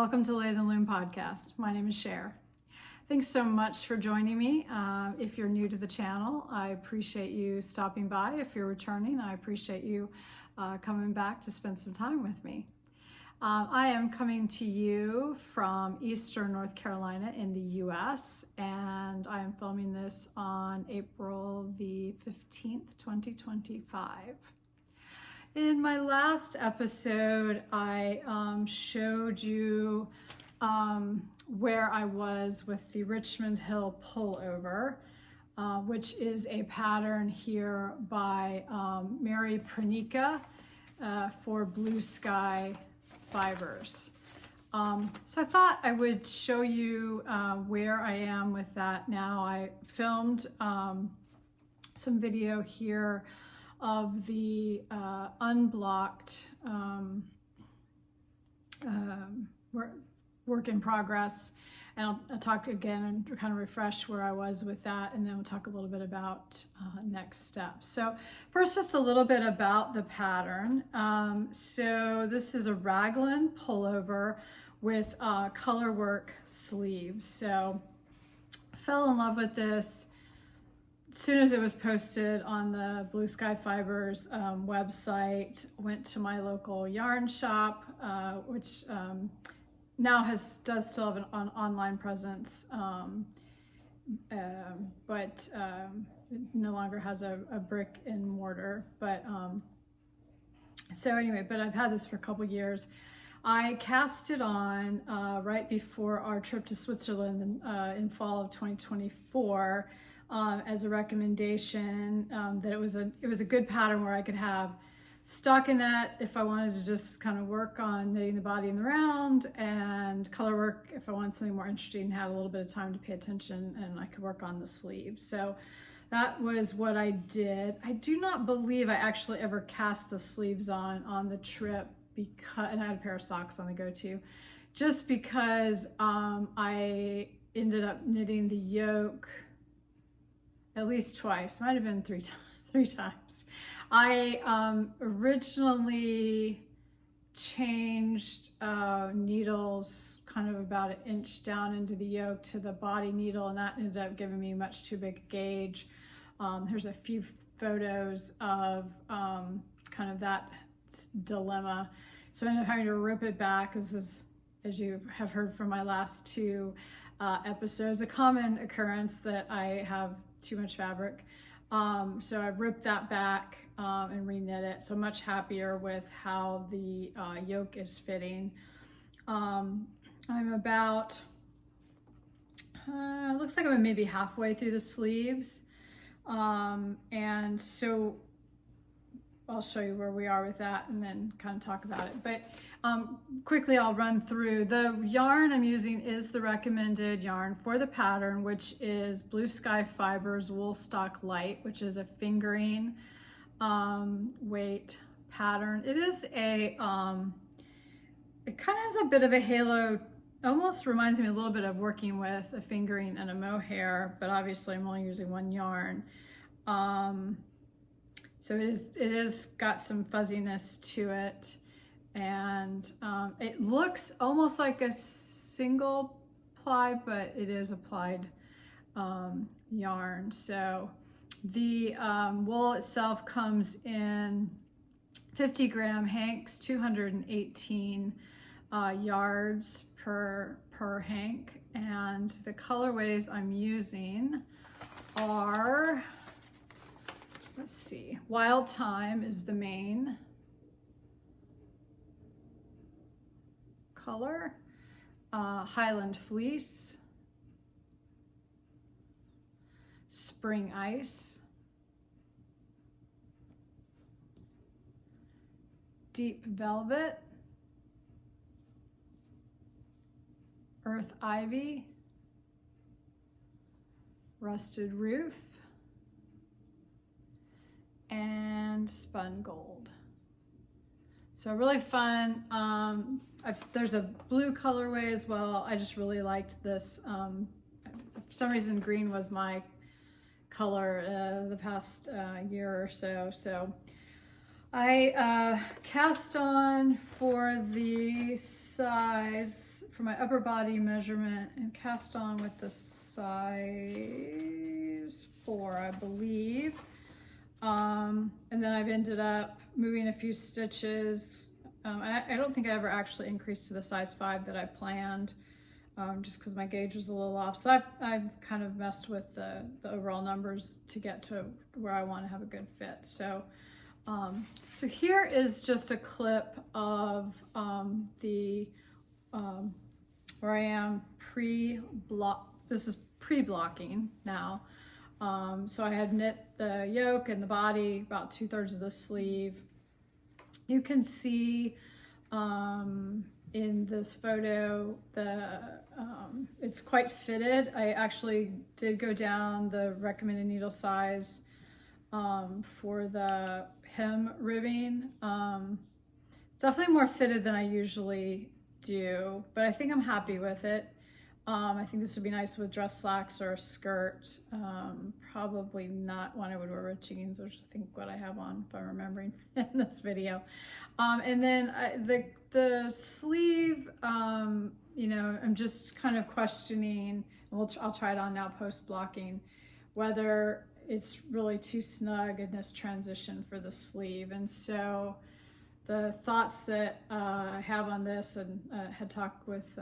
Welcome to Lathe and Loom Podcast. My name is Cher. Thanks so much for joining me. If you're new to the channel, I appreciate you stopping by. If you're returning, I appreciate you coming back to spend some time with me. I am coming to you from Eastern North Carolina in the US, and I am filming this on April the 15th, 2025. In my last episode, I showed you where I was with the Richmond Hill Pullover, which is a pattern here by Pranica for Blue Sky Fibers. So I thought I would show you where I am with that now. I filmed some video here of the unblocked work in progress, and I'll talk again and kind of refresh where I was with that, and then we'll talk a little bit about next steps. So first, just a little bit about the pattern. So this is a raglan pullover with color work sleeves. So I fell in love with this as soon as it was posted on the Blue Sky Fibers website. Went to my local yarn shop, which now does still have an online presence, but it no longer has a brick and mortar. But so anyway, but I've had this for a couple years. I cast it on right before our trip to Switzerland in fall of 2024. As a recommendation, that it was a good pattern where I could have stockinette if I wanted to just kind of work on knitting the body and the round, and color work if I wanted something more interesting and had a little bit of time to pay attention, and I could work on the sleeves. So that was what I did. I do not believe I actually ever cast the sleeves on the trip, and I had a pair of socks on the go-to, just because I ended up knitting the yoke at least twice, might have been three times. I originally changed needles kind of about an inch down into the yoke to the body needle, and that ended up giving me much too big a gauge. There's a few photos of kind of that dilemma. So I ended up having to rip it back. This is, as you have heard from my last two episodes, a common occurrence that I have too much fabric. So I ripped that back and reknit it. So much happier with how the yoke is fitting. I'm about, looks like I'm maybe halfway through the sleeves. And so I'll show you where we are with that and then kind of talk about it. But quickly, I'll run through. The yarn I'm using is the recommended yarn for the pattern, which is Blue Sky Fibers Woolstock Light, which is a fingering weight pattern. It is a, it kind of has a bit of a halo, almost reminds me a little bit of working with a fingering and a mohair, but obviously I'm only using one yarn. So it is got some fuzziness to it, and it looks almost like a single ply, but it is applied yarn. So the wool itself comes in 50 gram hanks, 218 yards per hank, and the colorways I'm using are, let's see, Wild Thyme is the main color, Highland Fleece, Spring Ice, Deep Velvet, Earth Ivy, Rusted Roof, and Spun Gold. So really fun. There's a blue colorway as well. I just really liked this. For some reason, green was my color the past year or so. So I cast on for the size for my upper body measurement and cast on with the size 4, I believe. And then I've ended up moving a few stitches. I don't think I ever actually increased to the size 5 that I planned, just because my gauge was a little off. So I've kind of messed with the overall numbers to get to where I want to have a good fit. So so here is just a clip of where I am this is pre-blocking now. So I had knit the yoke and the body, about 2/3 of the sleeve. You can see in this photo it's quite fitted. I actually did go down the recommended needle size for the hem ribbing. Definitely more fitted than I usually do, but I think I'm happy with it. I think this would be nice with dress slacks or a skirt. Probably not one I would wear with jeans, which I think what I have on, if I'm remembering in this video. And then the sleeve, you know, I'm just kind of questioning, and I'll try it on now post-blocking, whether it's really too snug in this transition for the sleeve. And so the thoughts that I have on this, and had talked with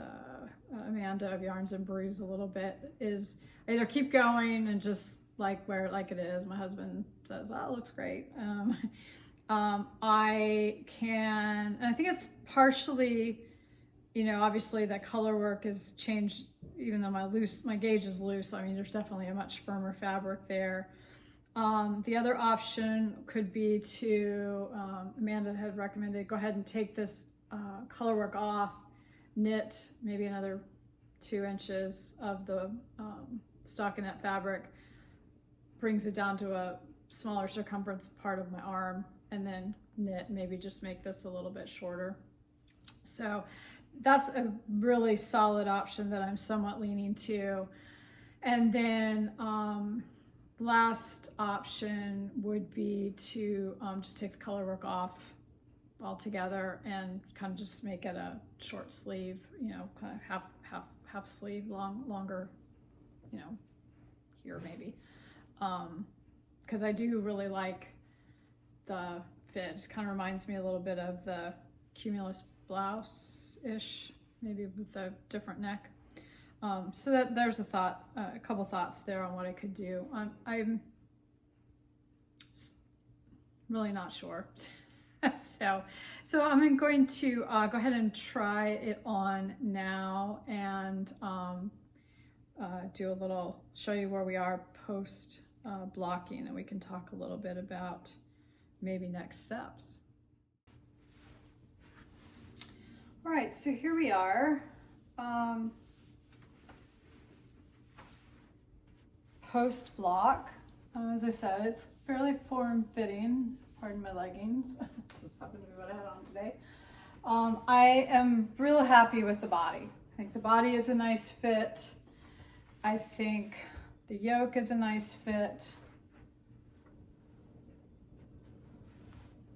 Amanda of Yarns and Brews a little bit, is either keep going and just wear it like it is. My husband says, oh, it looks great. I can, and I think it's partially, you know, obviously that color work has changed, even though my gauge is loose. I mean, there's definitely a much firmer fabric there. The other option could be to, Amanda had recommended, go ahead and take this color work off, knit maybe another 2 inches of the stockinette fabric, brings it down to a smaller circumference part of my arm, and then knit, maybe just make this a little bit shorter. So that's a really solid option that I'm somewhat leaning to. And then last option would be to just take the color work off altogether and kind of just make it a short sleeve, you know, kind of half sleeve, longer, you know, here maybe. Because I do really like the fit. It kind of reminds me a little bit of the Cumulus blouse-ish, maybe with a different neck. So that there's a thought, a couple thoughts there on what I could do. I'm really not sure. so I'm going to go ahead and try it on now and show you where we are post blocking, and we can talk a little bit about maybe next steps. All right, so here we are. Post block. As I said, it's fairly form-fitting. Pardon my leggings. This just happened to be what I had on today. I am real happy with the body. I think the body is a nice fit. I think the yoke is a nice fit.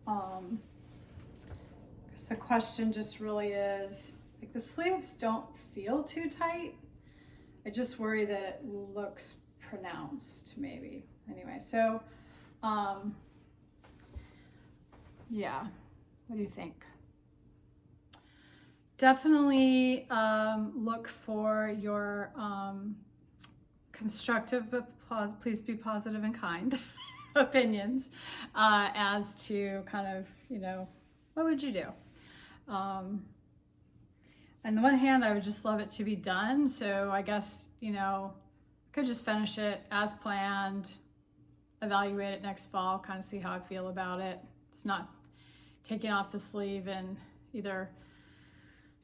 I guess the question just really is, like, the sleeves don't feel too tight. I just worry that it looks pronounced, maybe. Anyway, so yeah, what do you think? Definitely look for your constructive, but please be positive and kind opinions as to kind of, you know, what would you do? On the one hand, I would just love it to be done. So I guess, you know, could just finish it as planned, evaluate it next fall, kind of see how I feel about it. It's not taking off the sleeve and either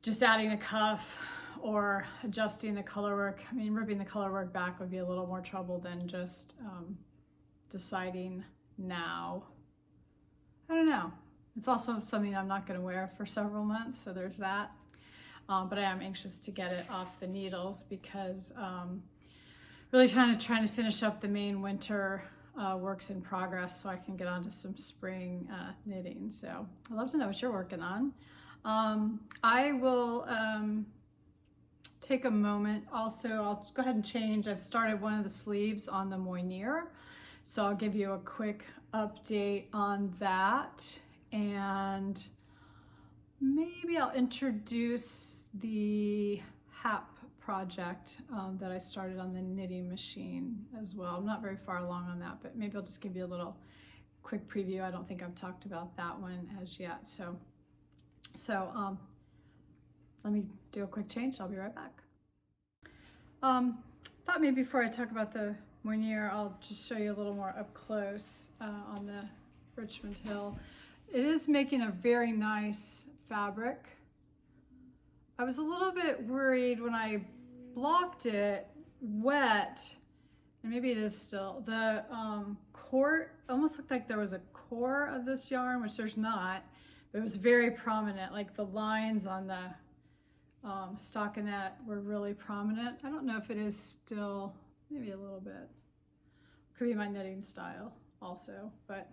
just adding a cuff or adjusting the color work. I mean, ripping the color work back would be a little more trouble than just deciding now. I don't know. It's also something I'm not going to wear for several months, so there's that. But I am anxious to get it off the needles because really trying to finish up the main winter works in progress so I can get on to some spring knitting. So I'd love to know what you're working on. I will take a moment. Also, I'll go ahead and change. I've started one of the sleeves on the Móinéar, so I'll give you a quick update on that, and maybe I'll introduce the HAP project that I started on the knitting machine as well. I'm not very far along on that, but maybe I'll just give you a little quick preview. I don't think I've talked about that one as yet. So let me do a quick change. I'll be right back. Thought maybe before I talk about the Móinéar, I'll just show you a little more up close on the Richmond Hill. It is making a very nice fabric. I was a little bit worried when I blocked it wet, and maybe it is still, the core almost looked like there was a core of this yarn, which there's not, but it was very prominent. Like the lines on the stockinette were really prominent. I don't know if it is still, maybe a little bit. Could be my knitting style also, but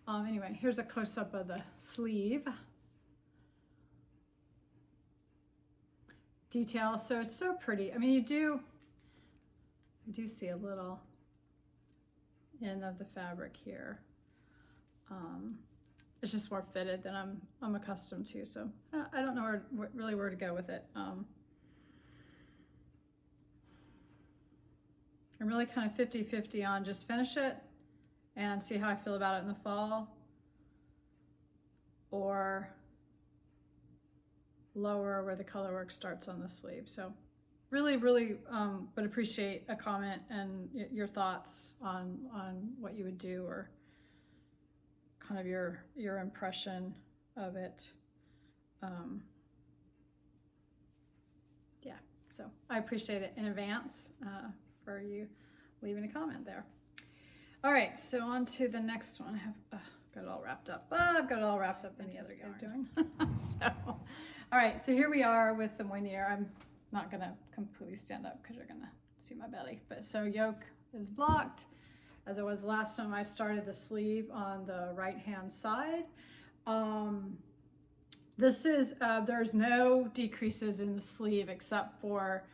anyway, here's a close-up of the sleeve. Detail, so it's so pretty. I mean, I do see a little end of the fabric here. It's just more fitted than I'm accustomed to, so I don't know really where to go with it. I'm really kind of 50-50 on just finish it and see how I feel about it in the fall, or lower where the color work starts on the sleeve. So really would appreciate a comment and your thoughts on what you would do, or kind of your impression of it. Yeah, so I appreciate it in advance for you leaving a comment there. All right, so on to the next one. I have got it all wrapped up. I've got it all wrapped up in the other yarn. Doing. So, all right, so here we are with the Móinéar. I'm not gonna completely stand up because you're gonna see my belly. But so yoke is blocked. As I was last time, I've started the sleeve on the right-hand side. This is, there's no decreases in the sleeve except for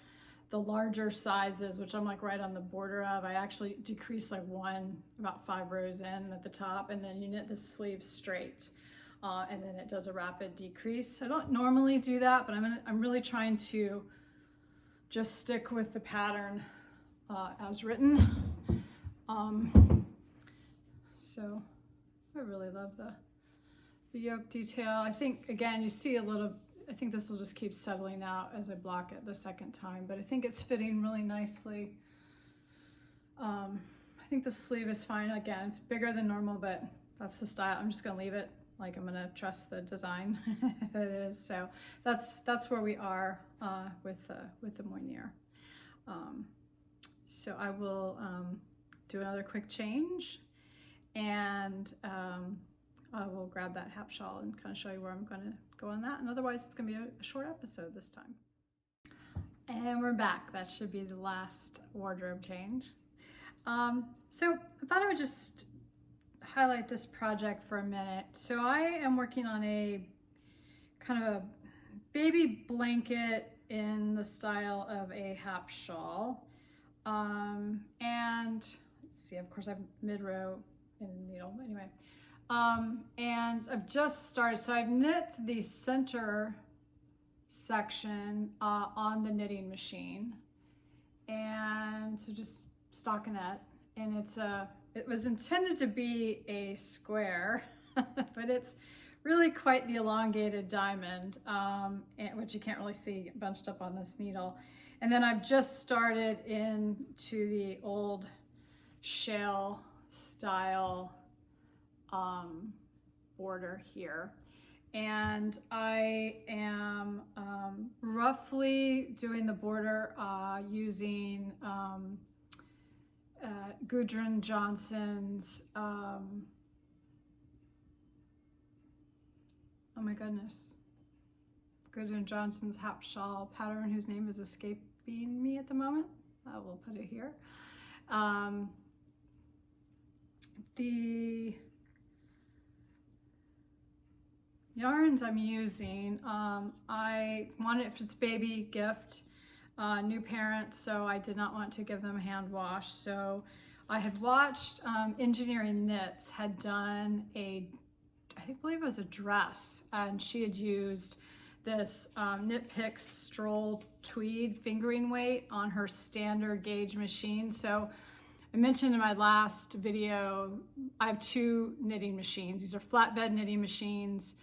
the larger sizes, which I'm like right on the border of. I actually decrease like about 5 rows in at the top, and then you knit the sleeve straight. And then it does a rapid decrease. I don't normally do that, but I'm really trying to just stick with the pattern as written. So I really love the yoke detail. I think, again, you see a little, I think this will just keep settling out as I block it the second time, but I think it's fitting really nicely. I think the sleeve is fine. Again, it's bigger than normal, but that's the style. I'm just gonna leave it. Like, I'm gonna trust the design that it is. So that's where we are with the Móinéar. So I will do another quick change, and I will grab that HAP shawl and kind of show you where I'm gonna go on that. And otherwise, it's gonna be a short episode this time. And we're back. That should be the last wardrobe change. So I thought I would just highlight this project for a minute. So I am working on a kind of a baby blanket in the style of a HAP shawl. And let's see, of course I have mid-row in a needle, anyway. And I've just started, so I've knit the center section on the knitting machine. And so just stockinette, and it was intended to be a square, but it's really quite the elongated diamond, which you can't really see bunched up on this needle. And then I've just started into the old shell style border here. And I am roughly doing the border using Gudrun Johnson's, oh my goodness, Gudrun Johnson's HAP shawl pattern, whose name is escaping me at the moment. I will put it here. The yarns I'm using, I wanted, if it's baby gift, new parents, so I did not want to give them a hand wash. So I had watched Engineering Knits had done I believe it was a dress, and she had used this Knit Picks Stroll Tweed fingering weight on her standard gauge machine. So I mentioned in my last video, I have 2 knitting machines. These are flatbed knitting machines.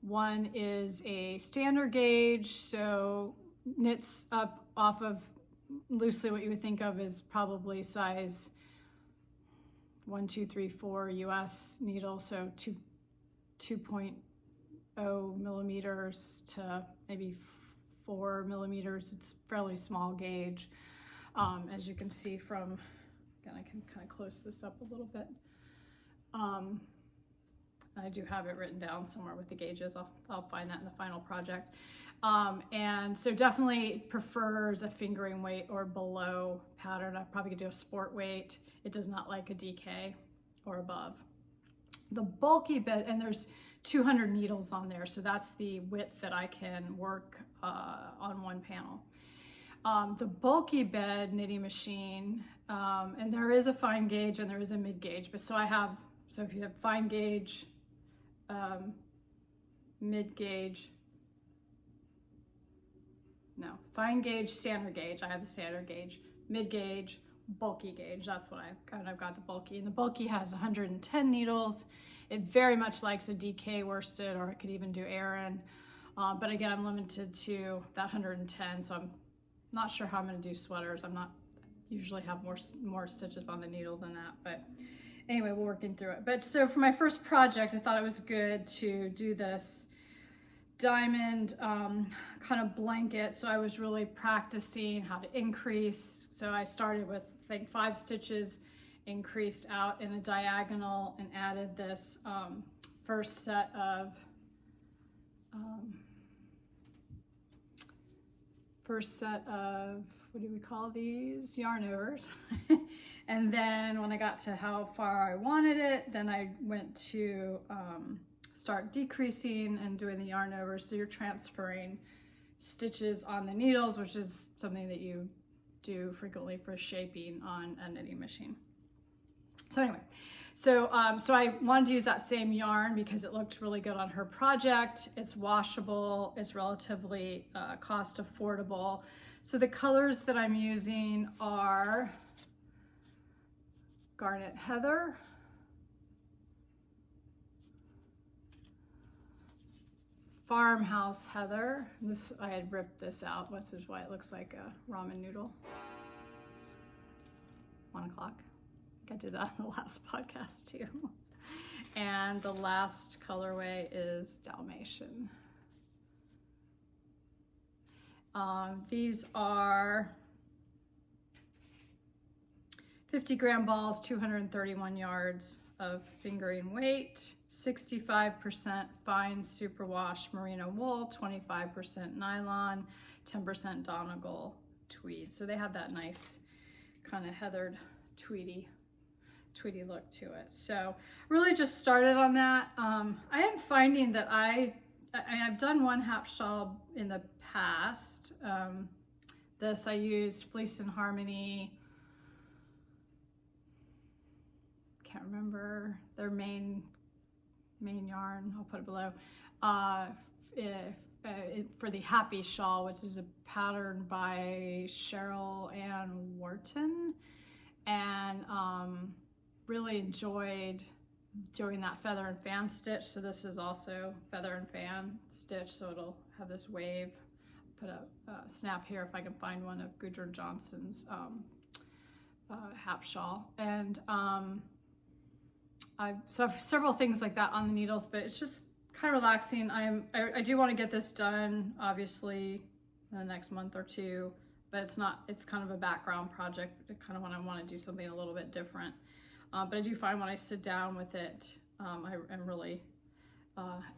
One is a standard gauge, so knits up off of loosely what you would think of as probably size 1, 2, 3, 4 US needle, so 2.0 millimeters to maybe 4 millimeters. It's fairly small gauge, as you can see from. Again, I can kind of close this up a little bit. I do have it written down somewhere with the gauges. I'll find that in the final project. And so definitely prefers a fingering weight or below pattern. I probably could do a sport weight. It does not like a DK or above. The bulky bit, and there's 200 needles on there, so that's the width that I can work on one panel. The bulky bed knitting machine, and there is a fine gauge and there is a mid gauge, but so if you have fine gauge, mid gauge, no, fine gauge, standard gauge, I have the standard gauge, mid gauge, bulky gauge, that's what I've got the bulky, and the bulky has 110 needles. It very much likes a DK worsted, or it could even do Aran, but again, I'm limited to that 110, so I'm not sure how I'm going to do sweaters. I'm not usually have more stitches on the needle than that, but anyway, we're working through it. But so for my first project, I thought it was good to do this diamond kind of blanket. So I was really practicing how to increase. So I started with, I think, 5 stitches, increased out in a diagonal, and added this first set of what do we call these? Yarn overs. And then when I got to how far I wanted it, then I went to start decreasing and doing the yarn overs. So you're transferring stitches on the needles, which is something that you do frequently for shaping on a knitting machine. So anyway, so I wanted to use that same yarn because it looked really good on her project. It's washable, it's relatively cost affordable. So the colors that I'm using are Garnet Heather, Farmhouse Heather. This, I had ripped this out, which is why it looks like a ramen noodle. 1 o'clock. I did that in the last podcast too. And the last colorway is Dalmatian. These are 50-gram balls, 231 yards of fingering weight, 65% fine superwash merino wool, 25% nylon, 10% Donegal tweed. So they have that nice kind of heathered tweedy look to it. So really just started on that. I am finding that I've done one hap shawl in the past. This I used Fleece and Harmony. Can't remember their main yarn. I'll put it below. For the Happy Shawl, which is a pattern by Cheryl Ann Wharton, and really enjoyed doing that feather and fan stitch. So this is also feather and fan stitch, so it'll have this wave. Put a snap here if I can find one of Gudrun Johnson's hap shawl. And so I have several things like that on the needles, but it's just kind of relaxing. I do want to get this done, obviously, in the next month or two, but it's kind of a background project, kind of when I want to do something a little bit different. But I do find when I sit down with it, I'm really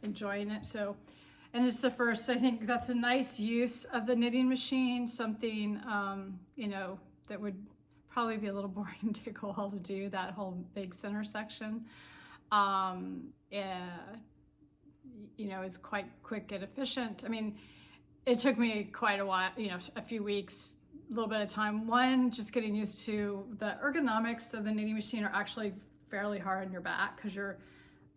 enjoying it. So, and it's the first, I think that's a nice use of the knitting machine, something, you know, that would probably be a little boring to go all to do, that whole big center section. You know, is quite quick and efficient. I mean, it took me quite a while, you know, a few weeks little bit of time. One, just getting used to the ergonomics of the knitting machine are actually fairly hard on your back because you're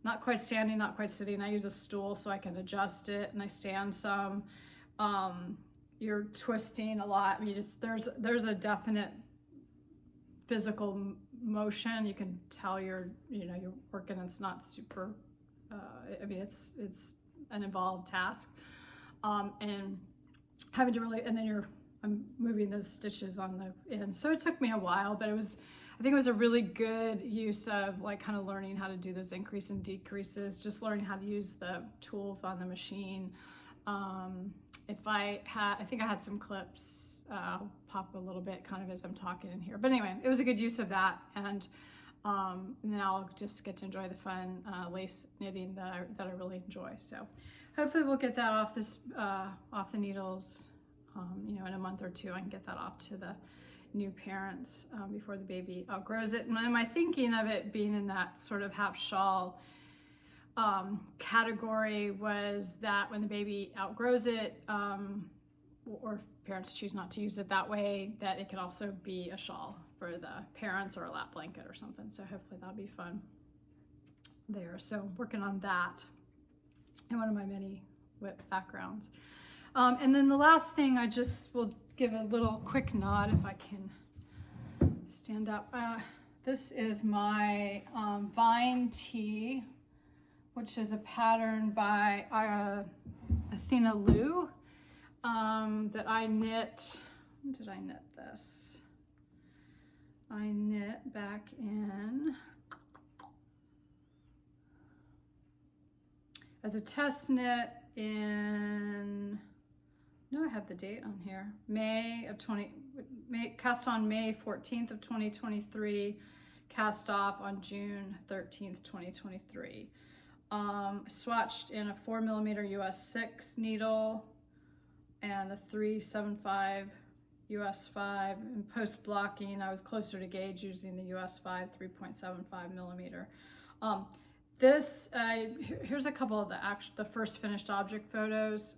not quite standing, not quite sitting. I use a stool so I can adjust it, and I stand some. You're twisting a lot. I mean, there's a definite physical motion. You can tell you're working. It's not super. I mean, it's an involved task, and having to really, and then I'm moving those stitches on the end. So it took me a while, but I think it was a really good use of like kind of learning how to do those increase and decreases, just learning how to use the tools on the machine. I think I had some clips, I'll pop a little bit kind of as I'm talking in here. But anyway, it was a good use of that. And now I'll just get to enjoy the fun lace knitting that I really enjoy. So hopefully we'll get that off the needles, in a month or two. I can get that off to the new parents before the baby outgrows it. And my thinking of it being in that sort of half shawl category was that when the baby outgrows it, or parents choose not to use it that way, that it could also be a shawl for the parents or a lap blanket or something. So hopefully that'll be fun there. So working on that in one of my many WIP backgrounds. And then the last thing, I just will give a little quick nod if I can stand up. This is my Vine tee, which is a pattern by Athena Liu that I knit. When did I knit this? I knit back in as a test knit in, no, I have the date on here. Cast on May 14th of 2023, cast off on June 13th, 2023. Swatched in a 4mm US 6 needle and a 375 US 5. And post blocking, I was closer to gauge using the US 5 3.75mm. Here's a couple of the first finished object photos.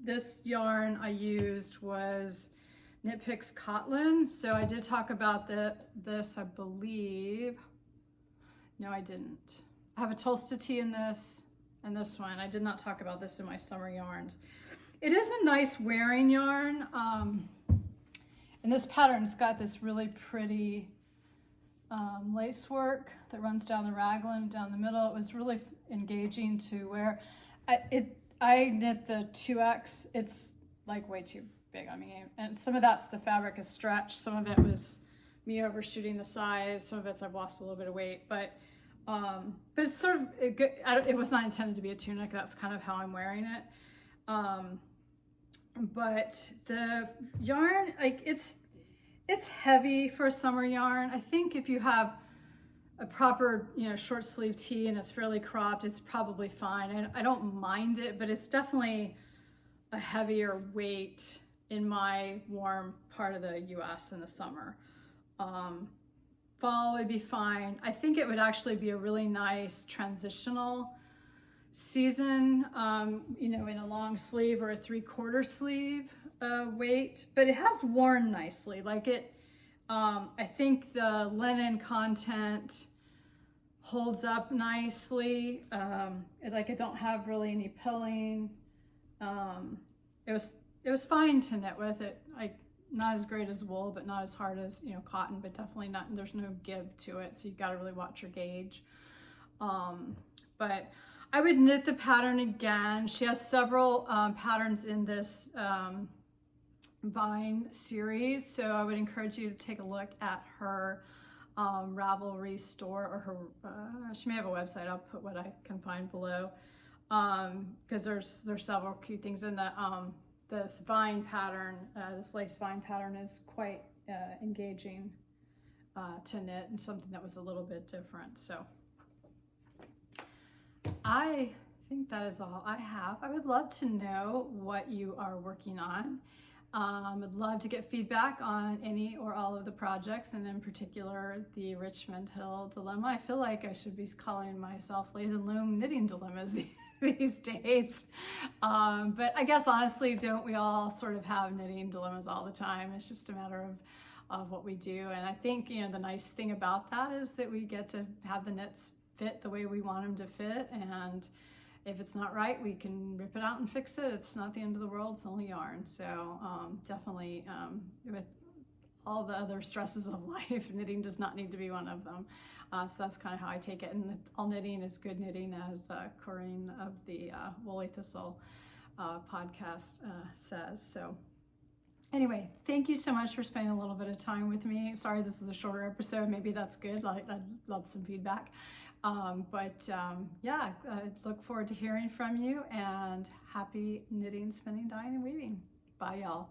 This yarn I used was Knit Picks Cotton. So I did talk about this, I believe. No, I didn't. I have a Tolsta tee in this and this one. I did not talk about this in my summer yarns. It is a nice wearing yarn. And this pattern's got this really pretty lace work that runs down the raglan, down the middle. It was really engaging to wear. I knit the 2X. It's like way too big on me. And some of that's the fabric is stretched. Some of it was me overshooting the size. Some of it's I've lost a little bit of weight. But it's sort of good. It was not intended to be a tunic. That's kind of how I'm wearing it. But the yarn, like it's heavy for a summer yarn. I think if you have a proper, short sleeve tee and it's fairly cropped, it's probably fine. And I don't mind it, but it's definitely a heavier weight in my warm part of the US in the summer. Fall would be fine. I think it would actually be a really nice transitional season, in a long sleeve or a 3/4 sleeve weight, but it has worn nicely. Like it, I think the linen content holds up nicely. Like I don't have really any pilling. It was fine to knit with it. Not as great as wool, but not as hard as cotton, but definitely not. There's no give to it, so you got to really watch your gauge. But I would knit the pattern again. She has several patterns in this Vine series, so I would encourage you to take a look at her Ravelry store, or her. She may have a website. I'll put what I can find below, because there's several cute things in the this vine pattern. This lace vine pattern is quite engaging to knit, and something that was a little bit different. So I think that is all I have. I would love to know what you are working on. I'd love to get feedback on any or all of the projects, and in particular the Richmond Hill dilemma. I feel like I should be calling myself Lathe and Loom Knitting Dilemmas these days. But I guess honestly, don't we all sort of have knitting dilemmas all the time? It's just a matter of what we do. And I think, you know, the nice thing about that is that we get to have the knits fit the way we want them to fit. And if it's not right, we can rip it out and fix it. It's not the end of the world, it's only yarn. So definitely with all the other stresses of life, knitting does not need to be one of them. So that's kind of how I take it. And all knitting is good knitting, as Corinne of the Woolly Thistle podcast says. So anyway, thank you so much for spending a little bit of time with me. Sorry this is a shorter episode. Maybe that's good. I'd love some feedback. Yeah, I look forward to hearing from you, and happy knitting, spinning, dyeing, and weaving. Bye, y'all.